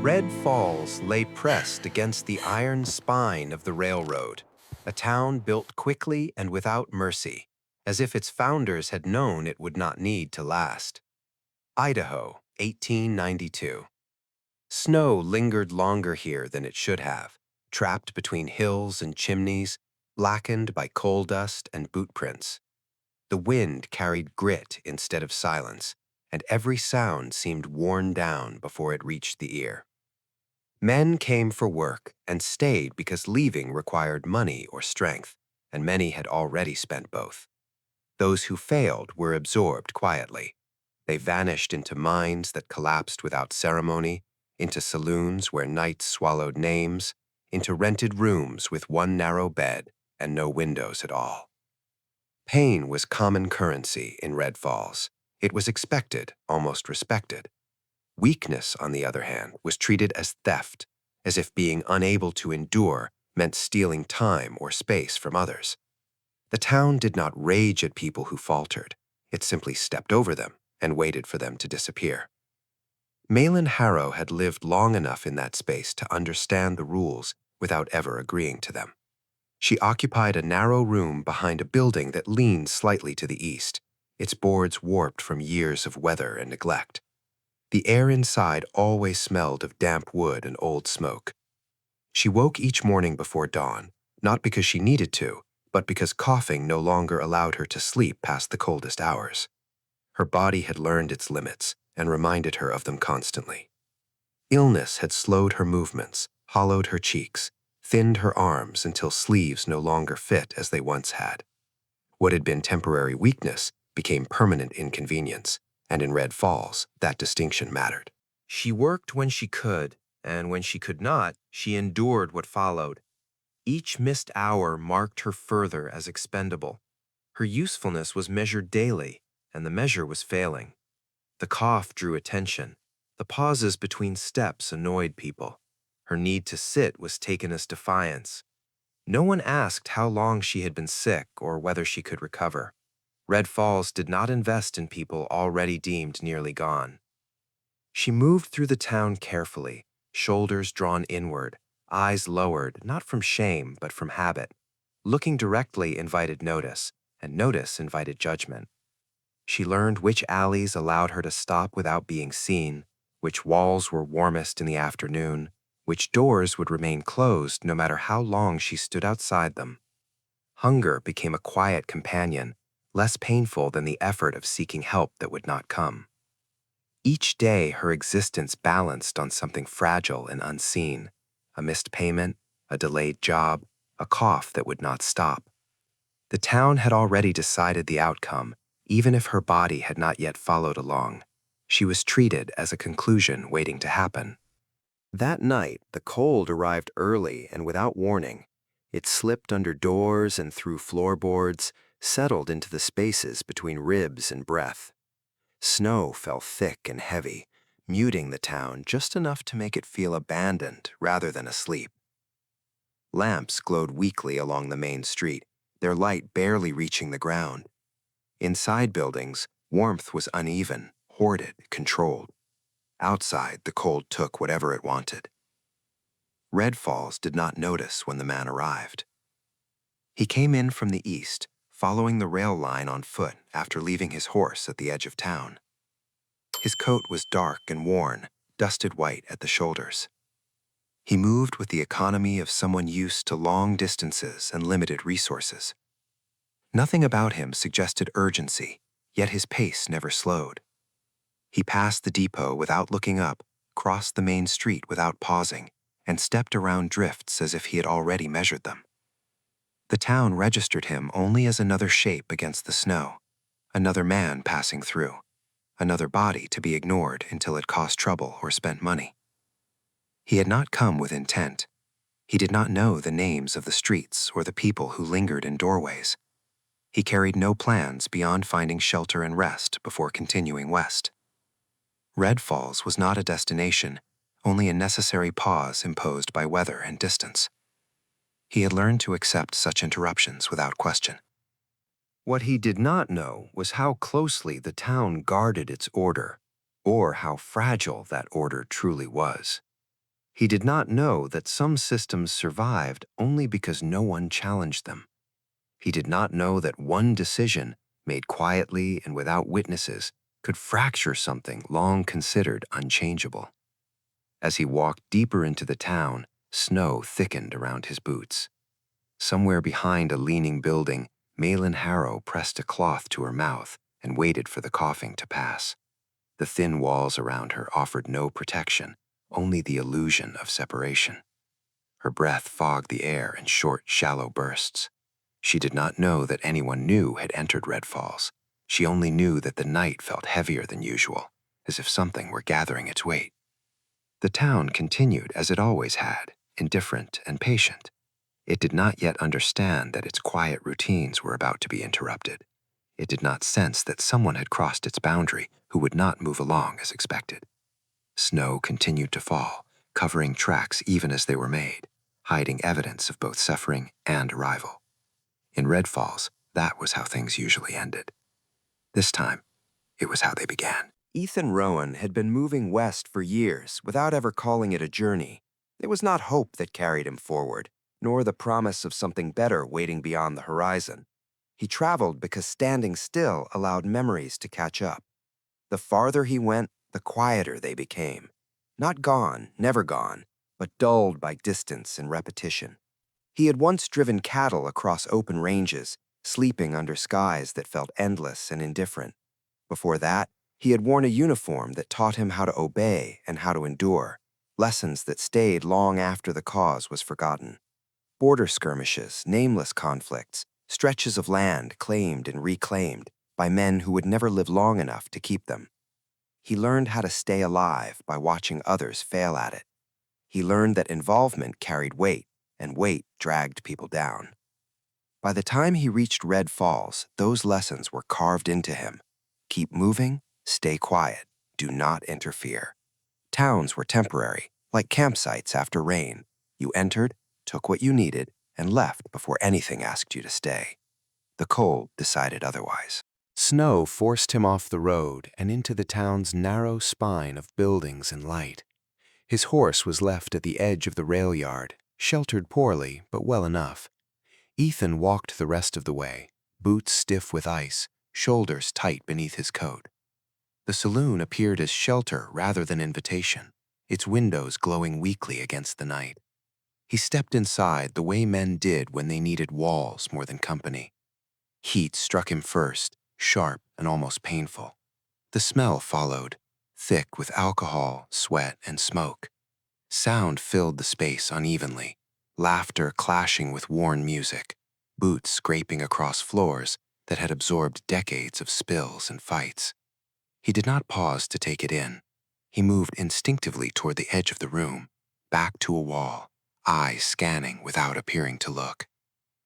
Red Falls lay pressed against the iron spine of the railroad, a town built quickly and without mercy, as if its founders had known it would not need to last. Idaho, 1892. Snow lingered longer here than it should have, trapped between hills and chimneys, blackened by coal dust and boot prints. The wind carried grit instead of silence, and every sound seemed worn down before it reached the ear. Men came for work and stayed because leaving required money or strength, and many had already spent both. Those who failed were absorbed quietly. They vanished into mines that collapsed without ceremony, into saloons where nights swallowed names, into rented rooms with one narrow bed and no windows at all. Pain was common currency in Red Falls. It was expected, almost respected. Weakness, on the other hand, was treated as theft, as if being unable to endure meant stealing time or space from others. The town did not rage at people who faltered. It simply stepped over them and waited for them to disappear. Malin Harrow had lived long enough in that space to understand the rules without ever agreeing to them. She occupied a narrow room behind a building that leaned slightly to the east, its boards warped from years of weather and neglect. The air inside always smelled of damp wood and old smoke. She woke each morning before dawn, not because she needed to, but because coughing no longer allowed her to sleep past the coldest hours. Her body had learned its limits and reminded her of them constantly. Illness had slowed her movements, hollowed her cheeks, thinned her arms until sleeves no longer fit as they once had. What had been temporary weakness became permanent inconvenience, and in Red Falls, that distinction mattered. She worked when she could, and when she could not, she endured what followed. Each missed hour marked her further as expendable. Her usefulness was measured daily, and the measure was failing. The cough drew attention. The pauses between steps annoyed people. Her need to sit was taken as defiance. No one asked how long she had been sick or whether she could recover. Red Falls did not invest in people already deemed nearly gone. She moved through the town carefully, shoulders drawn inward, eyes lowered, not from shame, but from habit. Looking directly invited notice, and notice invited judgment. She learned which alleys allowed her to stop without being seen, which walls were warmest in the afternoon, which doors would remain closed no matter how long she stood outside them. Hunger became a quiet companion, less painful than the effort of seeking help that would not come. Each day her existence balanced on something fragile and unseen, a missed payment, a delayed job, a cough that would not stop. The town had already decided the outcome, even if her body had not yet followed along. She was treated as a conclusion waiting to happen. That night, the cold arrived early and without warning. It slipped under doors and through floorboards, settled into the spaces between ribs and breath. Snow fell thick and heavy, muting the town just enough to make it feel abandoned rather than asleep. Lamps glowed weakly along the main street, their light barely reaching the ground. Inside buildings, warmth was uneven, hoarded, controlled. Outside, the cold took whatever it wanted. Red Falls did not notice when the man arrived. He came in from the east, following the rail line on foot after leaving his horse at the edge of town. His coat was dark and worn, dusted white at the shoulders. He moved with the economy of someone used to long distances and limited resources. Nothing about him suggested urgency, yet his pace never slowed. He passed the depot without looking up, crossed the main street without pausing, and stepped around drifts as if he had already measured them. The town registered him only as another shape against the snow, another man passing through, another body to be ignored until it cost trouble or spent money. He had not come with intent. He did not know the names of the streets or the people who lingered in doorways. He carried no plans beyond finding shelter and rest before continuing west. Red Falls was not a destination, only a necessary pause imposed by weather and distance. He had learned to accept such interruptions without question. What he did not know was how closely the town guarded its order. or how fragile that order truly was. He did not know that some systems survived only because no one challenged them. He did not know that one decision, made quietly and without witnesses, could fracture something long considered unchangeable. As he walked deeper into the town, snow thickened around his boots. Somewhere behind a leaning building, Malin Harrow pressed a cloth to her mouth and waited for the coughing to pass. The thin walls around her offered no protection, only the illusion of separation. Her breath fogged the air in short, shallow bursts. She did not know that anyone new had entered Red Falls. She only knew that the night felt heavier than usual, as if something were gathering its weight. The town continued as it always had, indifferent and patient. It did not yet understand that its quiet routines were about to be interrupted. It did not sense that someone had crossed its boundary who would not move along as expected. Snow continued to fall, covering tracks even as they were made, hiding evidence of both suffering and arrival. In Red Falls, that was how things usually ended. This time, it was how they began. Ethan Rowan had been moving west for years without ever calling it a journey. It was not hope that carried him forward, nor the promise of something better waiting beyond the horizon. He traveled because standing still allowed memories to catch up. The farther he went, the quieter they became. Not gone, never gone, but dulled by distance and repetition. He had once driven cattle across open ranges, sleeping under skies that felt endless and indifferent. Before that, he had worn a uniform that taught him how to obey and how to endure, lessons that stayed long after the cause was forgotten. Border skirmishes, nameless conflicts, stretches of land claimed and reclaimed by men who would never live long enough to keep them. He learned how to stay alive by watching others fail at it. He learned that involvement carried weight, and weight dragged people down. By the time he reached Red Falls, those lessons were carved into him. Keep moving, stay quiet, do not interfere. Towns were temporary, like campsites after rain. You entered, took what you needed, and left before anything asked you to stay. The cold decided otherwise. Snow forced him off the road and into the town's narrow spine of buildings and light. His horse was left at the edge of the rail yard, sheltered poorly, but well enough. Ethan walked the rest of the way, boots stiff with ice, shoulders tight beneath his coat. The saloon appeared as shelter rather than invitation, its windows glowing weakly against the night. He stepped inside the way men did when they needed walls more than company. Heat struck him first, sharp and almost painful. The smell followed, thick with alcohol, sweat, and smoke. Sound filled the space unevenly, laughter clashing with worn music, boots scraping across floors that had absorbed decades of spills and fights. He did not pause to take it in. He moved instinctively toward the edge of the room, back to a wall, eyes scanning without appearing to look.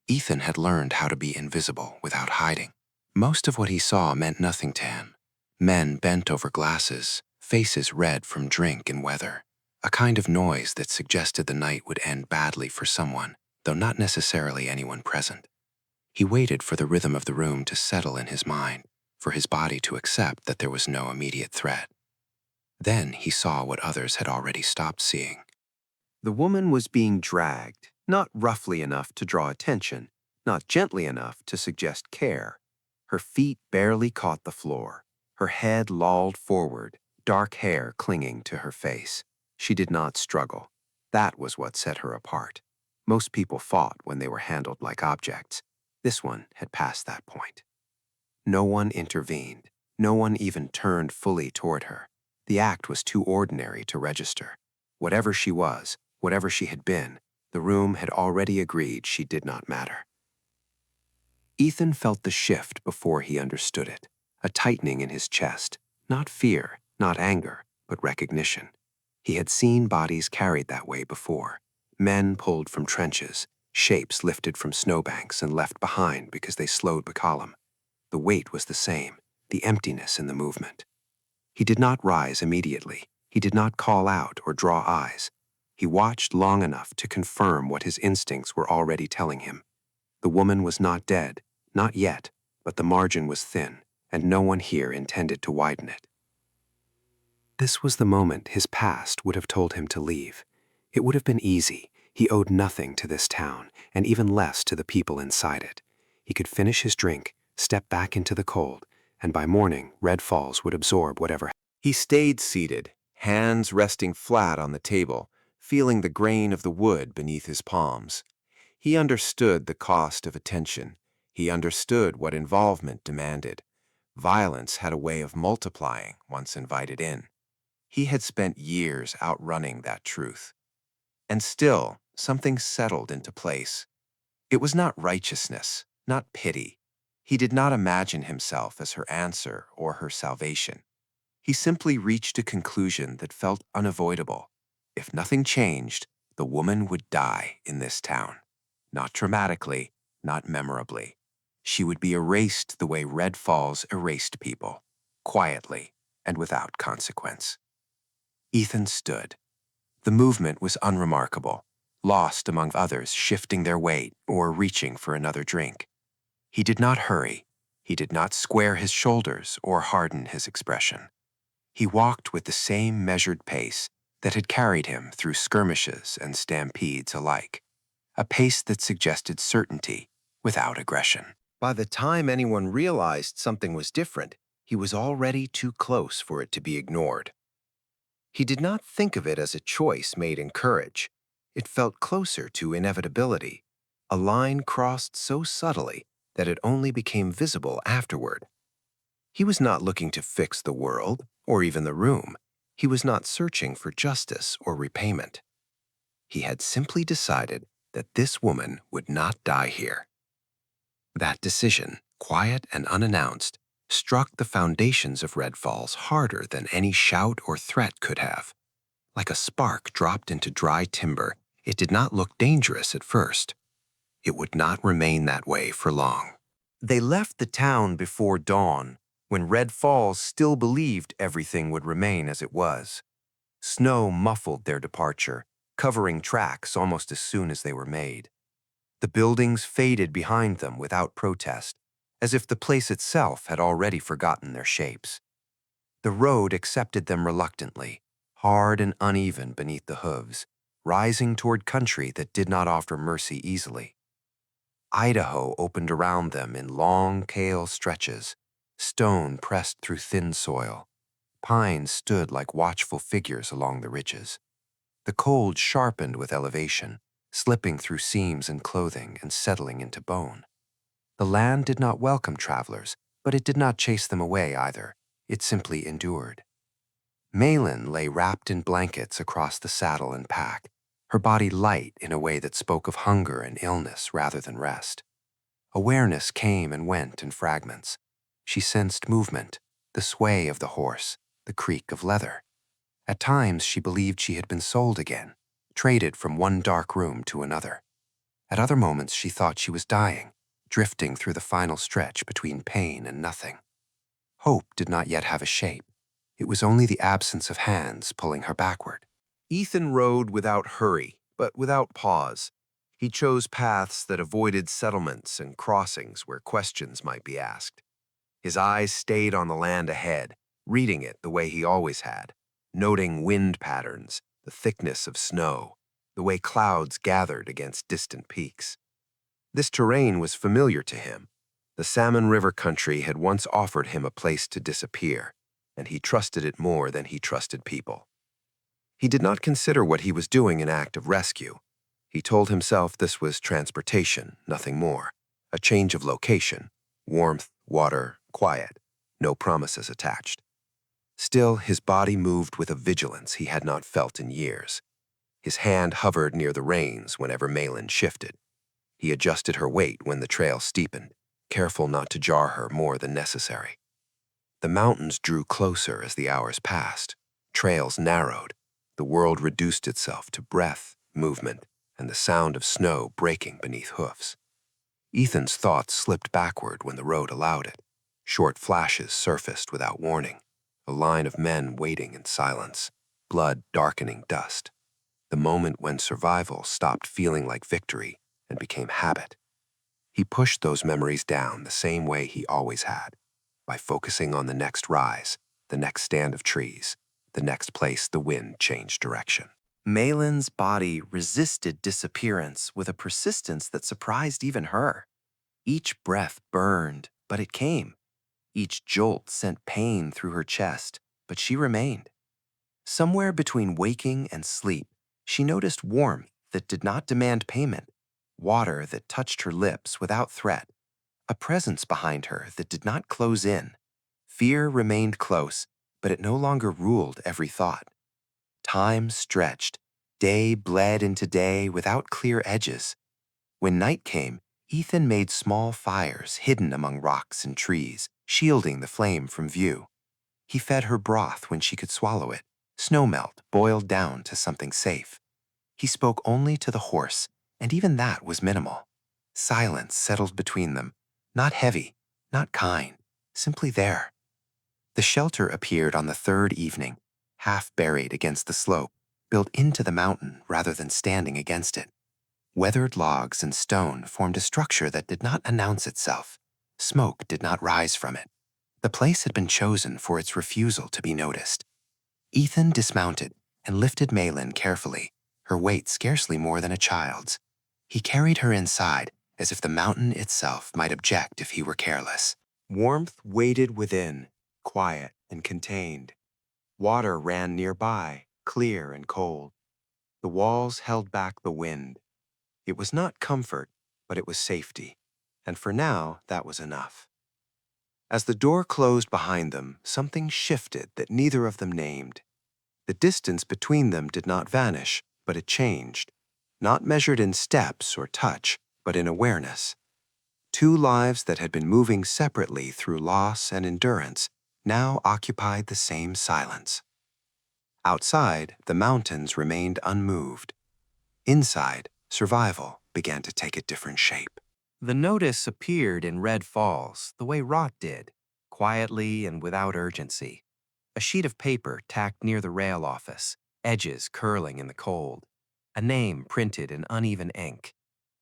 Ethan had learned how to be invisible without hiding. Most of what he saw meant nothing to him. Men bent over glasses, faces red from drink and weather, a kind of noise that suggested the night would end badly for someone, though not necessarily anyone present. He waited for the rhythm of the room to settle in his mind, for his body to accept that there was no immediate threat. Then he saw what others had already stopped seeing. The woman was being dragged, not roughly enough to draw attention, not gently enough to suggest care. Her feet barely caught the floor. Her head lolled forward, dark hair clinging to her face. She did not struggle. That was what set her apart. Most people fought when they were handled like objects. This one had passed that point. No one intervened. No one even turned fully toward her. The act was too ordinary to register. Whatever she was, whatever she had been, the room had already agreed she did not matter. Ethan felt the shift before he understood it, a tightening in his chest, not fear, not anger, but recognition. He had seen bodies carried that way before, men pulled from trenches, shapes lifted from snowbanks and left behind because they slowed the column. The weight was the same, the emptiness in the movement. He did not rise immediately. He did not call out or draw eyes. He watched long enough to confirm what his instincts were already telling him. The woman was not dead, not yet, but the margin was thin, and no one here intended to widen it. This was the moment his past would have told him to leave. It would have been easy. He owed nothing to this town, and even less to the people inside it. He could finish his drink, step back into the cold, and by morning, Red Falls would absorb whatever. He stayed seated, hands resting flat on the table, feeling the grain of the wood beneath his palms. He understood the cost of attention. He understood what involvement demanded. Violence had a way of multiplying once invited in. He had spent years outrunning that truth. And still, something settled into place. It was not righteousness, not pity. He did not imagine himself as her answer or her salvation. He simply reached a conclusion that felt unavoidable. If nothing changed, the woman would die in this town. Not dramatically, not memorably. She would be erased the way Red Falls erased people, quietly and without consequence. Ethan stood. The movement was unremarkable, lost among others shifting their weight or reaching for another drink. He did not hurry. He did not square his shoulders or harden his expression. He walked with the same measured pace that had carried him through skirmishes and stampedes alike, a pace that suggested certainty without aggression. By the time anyone realized something was different, he was already too close for it to be ignored. He did not think of it as a choice made in courage. It felt closer to inevitability, a line crossed so subtly that it only became visible afterward. He was not looking to fix the world, or even the room. He was not searching for justice or repayment. He had simply decided that this woman would not die here. That decision, quiet and unannounced, struck the foundations of Red Falls harder than any shout or threat could have. Like a spark dropped into dry timber, it did not look dangerous at first. It would not remain that way for long. They left the town before dawn, when Red Falls still believed everything would remain as it was. Snow muffled their departure, covering tracks almost as soon as they were made. The buildings faded behind them without protest, as if the place itself had already forgotten their shapes. The road accepted them reluctantly, hard and uneven beneath the hooves, rising toward country that did not offer mercy easily. Idaho opened around them in long, kale stretches, stone pressed through thin soil. Pines stood like watchful figures along the ridges. The cold sharpened with elevation, slipping through seams in clothing and settling into bone. The land did not welcome travelers, but it did not chase them away either. It simply endured. Malin lay wrapped in blankets across the saddle and pack, her body light in a way that spoke of hunger and illness rather than rest. Awareness came and went in fragments. She sensed movement, the sway of the horse, the creak of leather. At times she believed she had been sold again, traded from one dark room to another. At other moments she thought she was dying, drifting through the final stretch between pain and nothing. Hope did not yet have a shape. It was only the absence of hands pulling her backward. Ethan rode without hurry, but without pause. He chose paths that avoided settlements and crossings where questions might be asked. His eyes stayed on the land ahead, reading it the way he always had, noting wind patterns, the thickness of snow, the way clouds gathered against distant peaks. This terrain was familiar to him. The Salmon River country had once offered him a place to disappear, and he trusted it more than he trusted people. He did not consider what he was doing an act of rescue. He told himself this was transportation, nothing more, a change of location, warmth, water, quiet, no promises attached. Still, his body moved with a vigilance he had not felt in years. His hand hovered near the reins whenever Malin shifted. He adjusted her weight when the trail steepened, careful not to jar her more than necessary. The mountains drew closer as the hours passed. Trails narrowed. The world reduced itself to breath, movement, and the sound of snow breaking beneath hoofs. Ethan's thoughts slipped backward when the road allowed it. Short flashes surfaced without warning. A line of men waiting in silence, blood darkening dust. The moment when survival stopped feeling like victory and became habit. He pushed those memories down the same way he always had, by focusing on the next rise, the next stand of trees, the next place the wind changed direction. Malin's body resisted disappearance with a persistence that surprised even her. Each breath burned, but it came. Each jolt sent pain through her chest, but she remained. Somewhere between waking and sleep, she noticed warmth that did not demand payment, water that touched her lips without threat, a presence behind her that did not close in. Fear remained close, but it no longer ruled every thought. Time stretched. Day bled into day without clear edges. When night came, Ethan made small fires hidden among rocks and trees, shielding the flame from view. He fed her broth when she could swallow it, snowmelt boiled down to something safe. He spoke only to the horse, and even that was minimal. Silence settled between them, not heavy, not kind, simply there. The shelter appeared on the third evening, half buried against the slope, built into the mountain rather than standing against it. Weathered logs and stone formed a structure that did not announce itself. Smoke did not rise from it. The place had been chosen for its refusal to be noticed. Ethan dismounted and lifted Malin carefully, her weight scarcely more than a child's. He carried her inside as if the mountain itself might object if he were careless. Warmth waited within, quiet and contained. Water ran nearby, clear and cold. The walls held back the wind. It was not comfort, but it was safety, and for now that was enough. As the door closed behind them, something shifted that neither of them named. The distance between them did not vanish, but it changed, not measured in steps or touch, but in awareness. Two lives that had been moving separately through loss and endurance now occupied the same silence. Outside, the mountains remained unmoved. Inside, survival began to take a different shape. The notice appeared in red falls, the way rot did, quietly and without urgency. A sheet of paper tacked near the rail office, edges curling in the cold. A name printed in uneven ink.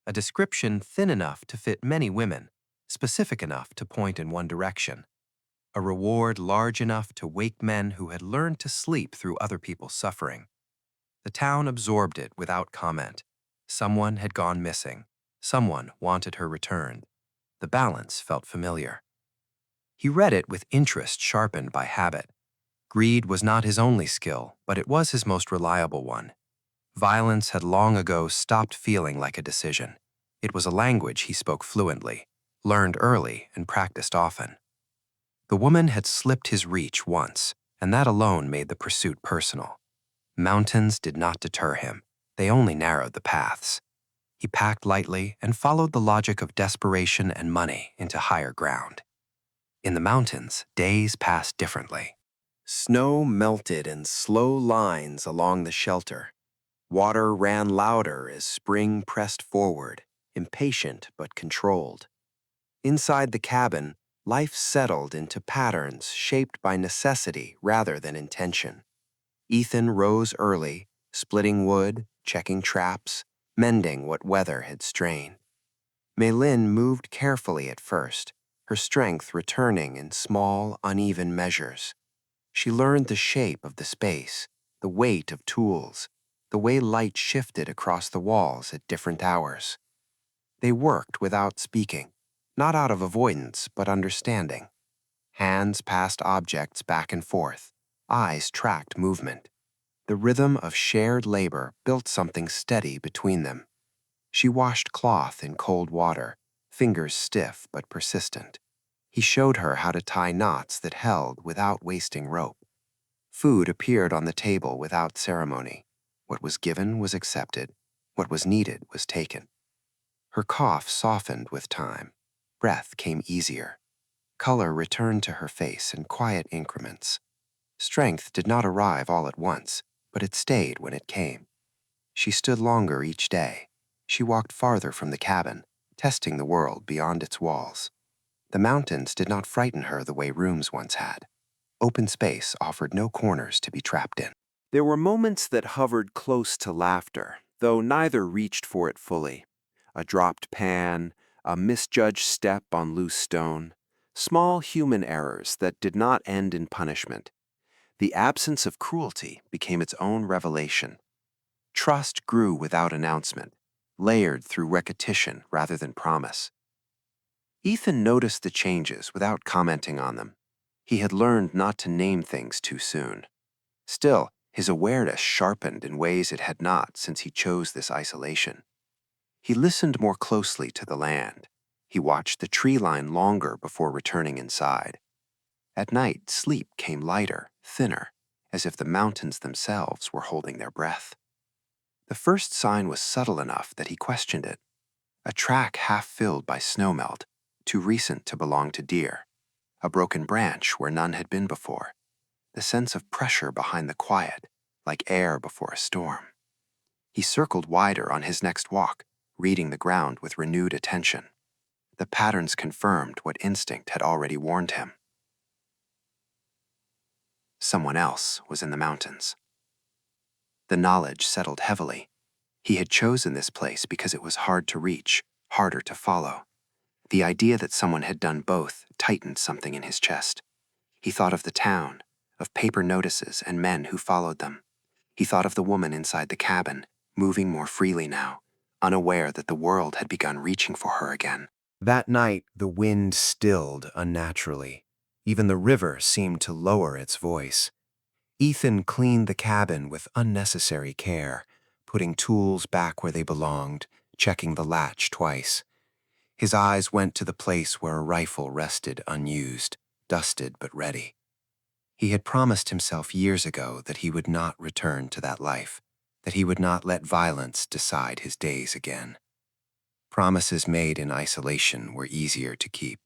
A description thin enough to fit many women, specific enough to point in one direction. A reward large enough to wake men who had learned to sleep through other people's suffering. The town absorbed it without comment. Someone had gone missing. Someone wanted her returned. The balance felt familiar. He read it with interest sharpened by habit. Greed was not his only skill, but it was his most reliable one. Violence had long ago stopped feeling like a decision. It was a language he spoke fluently, learned early and practiced often. The woman had slipped his reach once, and that alone made the pursuit personal. Mountains did not deter him. They only narrowed the paths. He packed lightly and followed the logic of desperation and money into higher ground. In the mountains, days passed differently. Snow melted in slow lines along the shelter. Water ran louder as spring pressed forward, impatient but controlled. Inside the cabin, life settled into patterns shaped by necessity rather than intention. Ethan rose early, splitting wood, checking traps, mending what weather had strained. Maylin moved carefully at first, her strength returning in small, uneven measures. She learned the shape of the space, the weight of tools, the way light shifted across the walls at different hours. They worked without speaking, not out of avoidance, but understanding. Hands passed objects back and forth, eyes tracked movement. The rhythm of shared labor built something steady between them. She washed cloth in cold water, fingers stiff but persistent. He showed her how to tie knots that held without wasting rope. Food appeared on the table without ceremony. What was given was accepted. What was needed was taken. Her cough softened with time. Breath came easier. Color returned to her face in quiet increments. Strength did not arrive all at once, but it stayed when it came. She stood longer each day. She walked farther from the cabin, testing the world beyond its walls. The mountains did not frighten her the way rooms once had. Open space offered no corners to be trapped in. There were moments that hovered close to laughter, though neither reached for it fully. A dropped pan, a misjudged step on loose stone, small human errors that did not end in punishment. The absence of cruelty became its own revelation. Trust grew without announcement, layered through repetition rather than promise. Ethan noticed the changes without commenting on them. He had learned not to name things too soon. Still, his awareness sharpened in ways it had not since he chose this isolation. He listened more closely to the land. He watched the tree line longer before returning inside. At night, sleep came lighter, thinner, as if the mountains themselves were holding their breath. The first sign was subtle enough that he questioned it. A track half filled by snowmelt, too recent to belong to deer. A broken branch where none had been before. The sense of pressure behind the quiet, like air before a storm. He circled wider on his next walk, reading the ground with renewed attention. The patterns confirmed what instinct had already warned him. Someone else was in the mountains. The knowledge settled heavily. He had chosen this place because it was hard to reach, harder to follow. The idea that someone had done both tightened something in his chest. He thought of the town, of paper notices and men who followed them. He thought of the woman inside the cabin, moving more freely now, unaware that the world had begun reaching for her again. That night, the wind stilled unnaturally. Even the river seemed to lower its voice. Ethan cleaned the cabin with unnecessary care, putting tools back where they belonged, checking the latch twice. His eyes went to the place where a rifle rested unused, dusted but ready. He had promised himself years ago that he would not return to that life, that he would not let violence decide his days again. Promises made in isolation were easier to keep.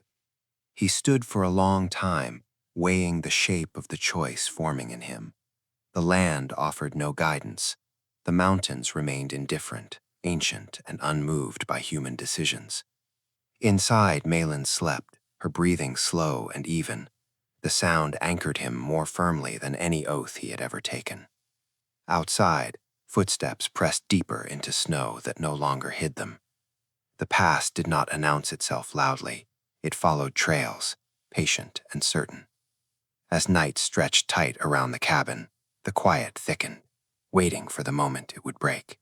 He stood for a long time, weighing the shape of the choice forming in him. The land offered no guidance. The mountains remained indifferent, ancient, and unmoved by human decisions. Inside, Malin slept, her breathing slow and even. The sound anchored him more firmly than any oath he had ever taken. Outside, footsteps pressed deeper into snow that no longer hid them. The past did not announce itself loudly. It followed trails, patient and certain. As night stretched tight around the cabin, the quiet thickened, waiting for the moment it would break.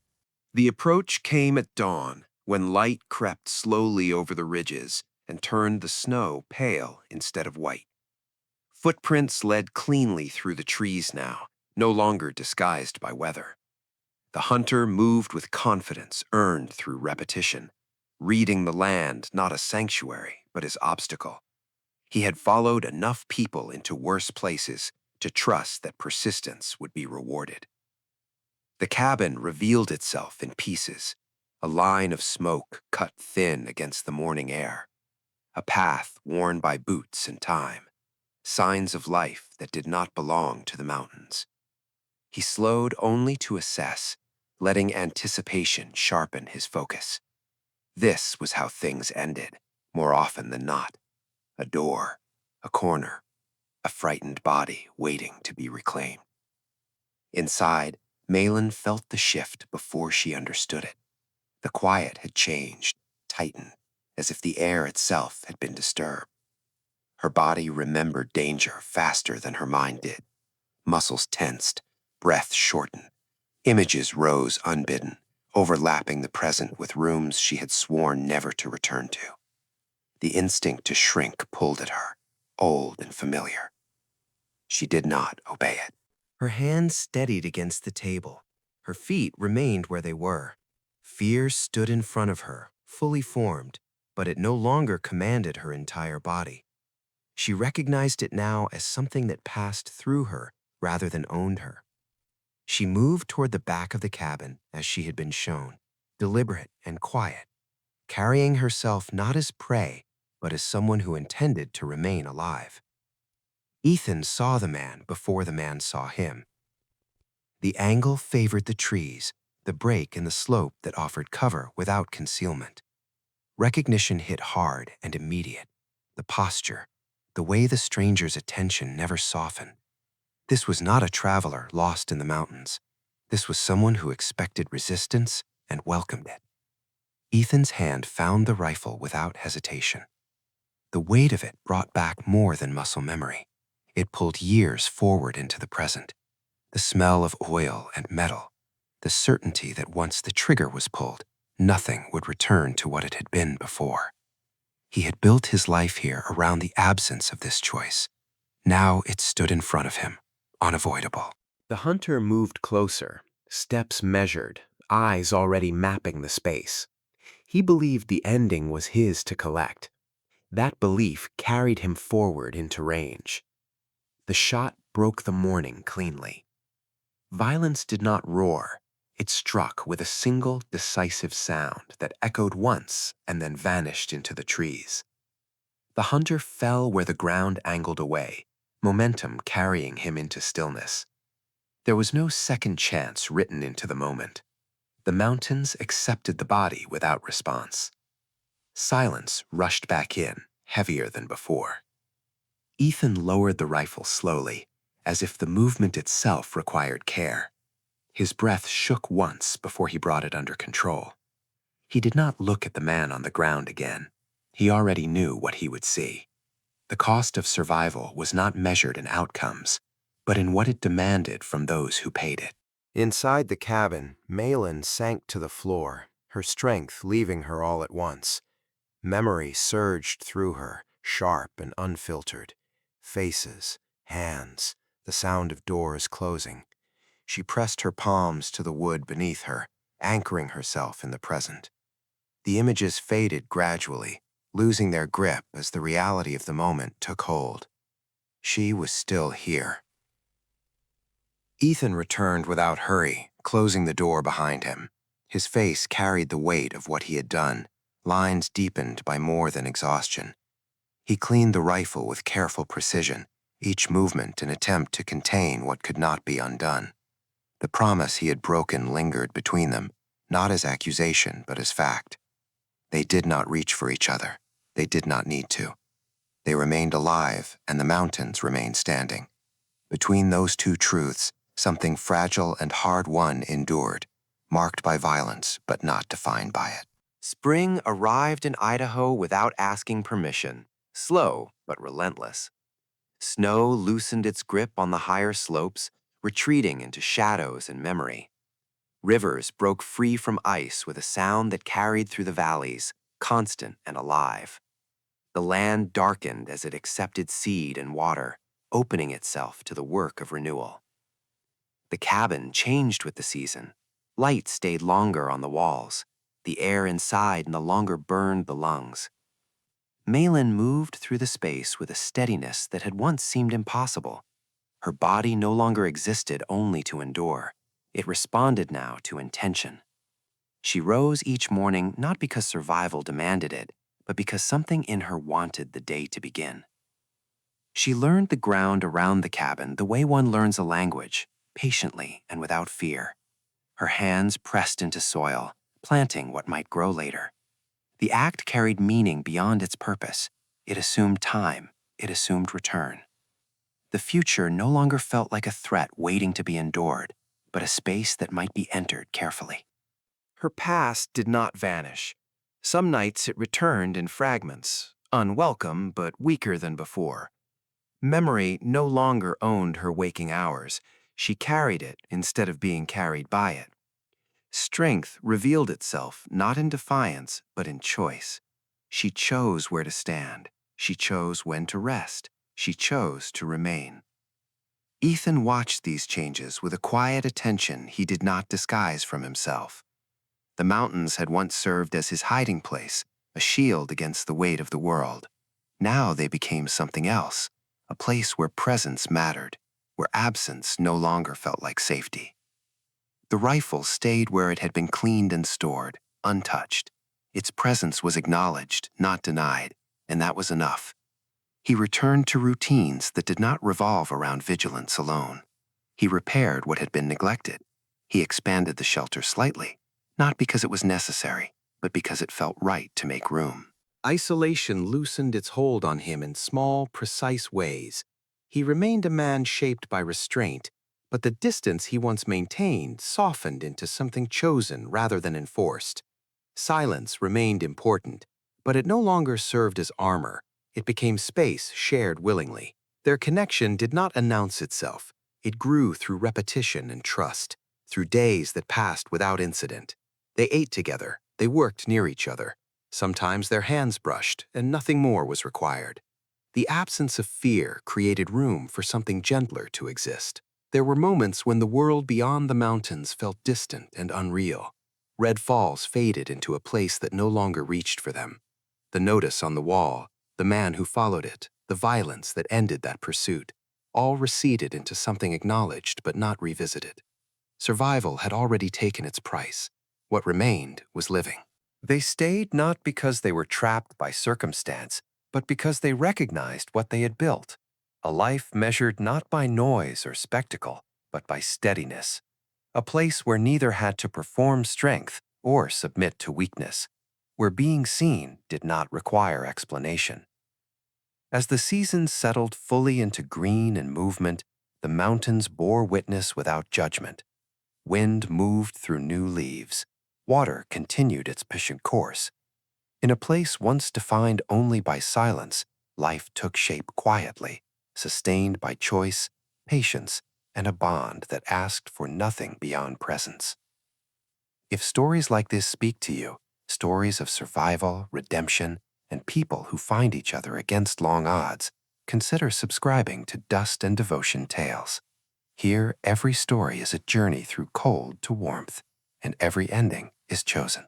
The approach came at dawn, when light crept slowly over the ridges and turned the snow pale instead of white. Footprints led cleanly through the trees now, no longer disguised by weather. The hunter moved with confidence earned through repetition, reading the land not as sanctuary, but as obstacle. He had followed enough people into worse places to trust that persistence would be rewarded. The cabin revealed itself in pieces, a line of smoke cut thin against the morning air, a path worn by boots and time, signs of life that did not belong to the mountains. He slowed only to assess, letting anticipation sharpen his focus. This was how things ended, more often than not. A door, a corner, a frightened body waiting to be reclaimed. Inside, Malin felt the shift before she understood it. The quiet had changed, tightened, as if the air itself had been disturbed. Her body remembered danger faster than her mind did. Muscles tensed, breath shortened. Images rose unbidden, overlapping the present with rooms she had sworn never to return to. The instinct to shrink pulled at her, old and familiar. She did not obey it. Her hands steadied against the table. Her feet remained where they were. Fear stood in front of her, fully formed, but it no longer commanded her entire body. She recognized it now as something that passed through her rather than owned her. She moved toward the back of the cabin as she had been shown, deliberate and quiet, carrying herself not as prey, but as someone who intended to remain alive. Ethan saw the man before the man saw him. The angle favored the trees, the break in the slope that offered cover without concealment. Recognition hit hard and immediate. The posture, the way the stranger's attention never softened. This was not a traveler lost in the mountains. This was someone who expected resistance and welcomed it. Ethan's hand found the rifle without hesitation. The weight of it brought back more than muscle memory. It pulled years forward into the present. The smell of oil and metal, the certainty that once the trigger was pulled, nothing would return to what it had been before. He had built his life here around the absence of this choice. Now it stood in front of him, unavoidable. The hunter moved closer, steps measured, eyes already mapping the space. He believed the ending was his to collect. That belief carried him forward into range. The shot broke the morning cleanly. Violence did not roar. It struck with a single decisive sound that echoed once and then vanished into the trees. The hunter fell where the ground angled away, momentum carrying him into stillness. There was no second chance written into the moment. The mountains accepted the body without response. Silence rushed back in, heavier than before. Ethan lowered the rifle slowly, as if the movement itself required care. His breath shook once before he brought it under control. He did not look at the man on the ground again. He already knew what he would see. The cost of survival was not measured in outcomes, but in what it demanded from those who paid it. Inside the cabin, Malin sank to the floor, her strength leaving her all at once. Memory surged through her, sharp and unfiltered. Faces, hands, the sound of doors closing. She pressed her palms to the wood beneath her, anchoring herself in the present. The images faded gradually, losing their grip as the reality of the moment took hold. She was still here. Ethan returned without hurry, closing the door behind him. His face carried the weight of what he had done, lines deepened by more than exhaustion. He cleaned the rifle with careful precision, each movement an attempt to contain what could not be undone. The promise he had broken lingered between them, not as accusation but as fact. They did not reach for each other. They did not need to. They remained alive, and the mountains remained standing. Between those two truths, something fragile and hard-won endured, marked by violence but not defined by it. Spring arrived in Idaho without asking permission, slow but relentless. Snow loosened its grip on the higher slopes, retreating into shadows and memory. Rivers broke free from ice with a sound that carried through the valleys, constant and alive. The land darkened as it accepted seed and water, opening itself to the work of renewal. The cabin changed with the season. Light stayed longer on the walls. The air inside no longer burned the lungs. Malin moved through the space with a steadiness that had once seemed impossible. Her body no longer existed only to endure. It responded now to intention. She rose each morning not because survival demanded it, but because something in her wanted the day to begin. She learned the ground around the cabin the way one learns a language, patiently and without fear. Her hands pressed into soil, planting what might grow later. The act carried meaning beyond its purpose. It assumed time. It assumed return. The future no longer felt like a threat waiting to be endured, but a space that might be entered carefully. Her past did not vanish. Some nights it returned in fragments, unwelcome but weaker than before. Memory no longer owned her waking hours. She carried it instead of being carried by it. Strength revealed itself not in defiance, but in choice. She chose where to stand. She chose when to rest. She chose to remain. Ethan watched these changes with a quiet attention he did not disguise from himself. The mountains had once served as his hiding place, a shield against the weight of the world. Now they became something else, a place where presence mattered, where absence no longer felt like safety. The rifle stayed where it had been cleaned and stored, untouched. Its presence was acknowledged, not denied, and that was enough. He returned to routines that did not revolve around vigilance alone. He repaired what had been neglected. He expanded the shelter slightly, not because it was necessary, but because it felt right to make room. Isolation loosened its hold on him in small, precise ways. He remained a man shaped by restraint, but the distance he once maintained softened into something chosen rather than enforced. Silence remained important, but it no longer served as armor. It became space shared willingly. Their connection did not announce itself. It grew through repetition and trust, through days that passed without incident. They ate together, they worked near each other. Sometimes their hands brushed, and nothing more was required. The absence of fear created room for something gentler to exist. There were moments when the world beyond the mountains felt distant and unreal. Red Falls faded into a place that no longer reached for them. The notice on the wall, the man who followed it, the violence that ended that pursuit, all receded into something acknowledged but not revisited. Survival had already taken its price. What remained was living. They stayed not because they were trapped by circumstance, but because they recognized what they had built. A life measured not by noise or spectacle, but by steadiness. A place where neither had to perform strength or submit to weakness, where being seen did not require explanation. As the seasons settled fully into green and movement, the mountains bore witness without judgment. Wind moved through new leaves. Water continued its patient course. In a place once defined only by silence, life took shape quietly, sustained by choice, patience, and a bond that asked for nothing beyond presence. If stories like this speak to you, stories of survival, redemption, and people who find each other against long odds, consider subscribing to Dust and Devotion Tales. Here, every story is a journey through cold to warmth, and every ending is chosen.